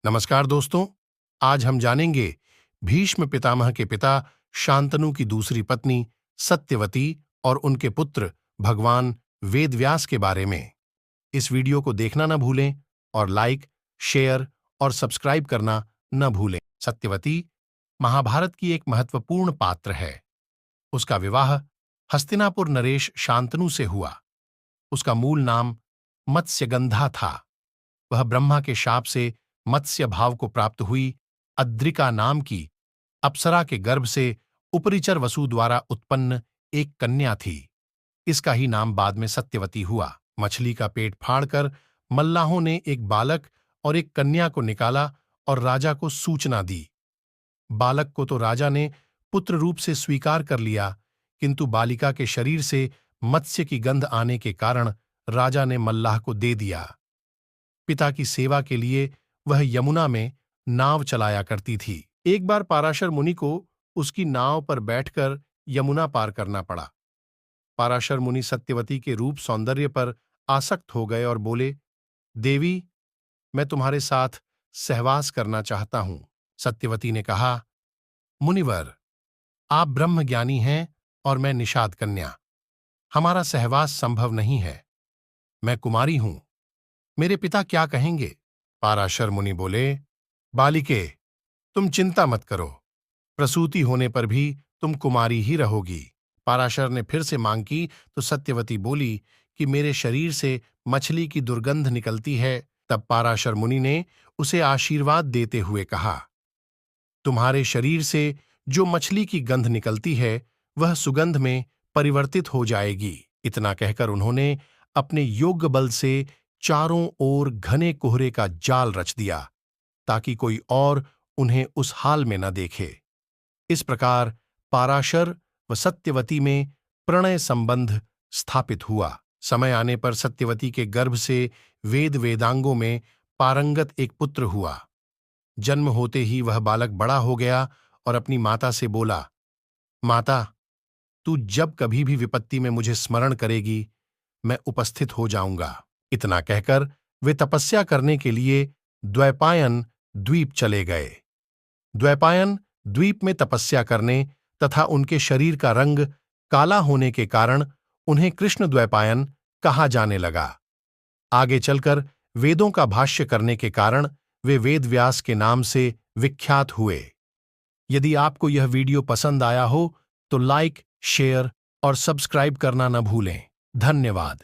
नमस्कार दोस्तों, आज हम जानेंगे भीष्म पितामह के पिता शांतनु की दूसरी पत्नी सत्यवती और उनके पुत्र भगवान वेदव्यास के बारे में। इस वीडियो को देखना न भूलें और लाइक, शेयर और सब्सक्राइब करना न भूलें। सत्यवती महाभारत की एक महत्वपूर्ण पात्र है। उसका विवाह हस्तिनापुर नरेश शांतनु से हुआ। उसका मूल नाम मत्स्यगंधा था। वह ब्रह्मा के शाप से मत्स्य भाव को प्राप्त हुई अद्रिका नाम की अप्सरा के गर्भ से उपरिचर वसु द्वारा उत्पन्न एक कन्या थी। इसका ही नाम बाद में सत्यवती हुआ। मछली का पेट फाड़कर मल्लाहों ने एक बालक और एक कन्या को निकाला और राजा को सूचना दी। बालक को तो राजा ने पुत्र रूप से स्वीकार कर लिया, किंतु बालिका के शरीर से मत्स्य की गंध आने के कारण राजा ने मल्लाह को दे दिया। पिता की सेवा के लिए वह यमुना में नाव चलाया करती थी। एक बार पाराशर मुनि को उसकी नाव पर बैठकर यमुना पार करना पड़ा। पाराशर मुनि सत्यवती के रूप सौंदर्य पर आसक्त हो गए और बोले, देवी, मैं तुम्हारे साथ सहवास करना चाहता हूं। सत्यवती ने कहा, मुनिवर, आप ब्रह्मज्ञानी हैं और मैं निषाद कन्या। हमारा सहवास संभव नहीं है। मैं कुमारी हूं। मेरे पिता क्या कहेंगे? पाराशर मुनि बोले, बालिके, तुम चिंता मत करो। प्रसूति होने पर भी तुम कुमारी ही रहोगी। पाराशर ने फिर से मांग की तो सत्यवती बोली कि मेरे शरीर से मछली की दुर्गंध निकलती है। तब पाराशर मुनि ने उसे आशीर्वाद देते हुए कहा, तुम्हारे शरीर से जो मछली की गंध निकलती है वह सुगंध में परिवर्तित हो जाएगी। इतना कहकर उन्होंने अपने योग्य बल से चारों ओर घने कोहरे का जाल रच दिया ताकि कोई और उन्हें उस हाल में न देखे। इस प्रकार पाराशर व सत्यवती में प्रणय संबंध स्थापित हुआ। समय आने पर सत्यवती के गर्भ से वेद वेदांगों में पारंगत एक पुत्र हुआ। जन्म होते ही वह बालक बड़ा हो गया और अपनी माता से बोला, माता, तू जब कभी भी विपत्ति में मुझे स्मरण करेगी, मैं उपस्थित हो जाऊंगा। इतना कहकर वे तपस्या करने के लिए द्वैपायन द्वीप चले गए। द्वैपायन द्वीप में तपस्या करने तथा उनके शरीर का रंग काला होने के कारण उन्हें कृष्ण द्वैपायन कहा जाने लगा। आगे चलकर वेदों का भाष्य करने के कारण वे वेदव्यास के नाम से विख्यात हुए। यदि आपको यह वीडियो पसंद आया हो तो लाइक, शेयर और सब्सक्राइब करना न भूलें। धन्यवाद।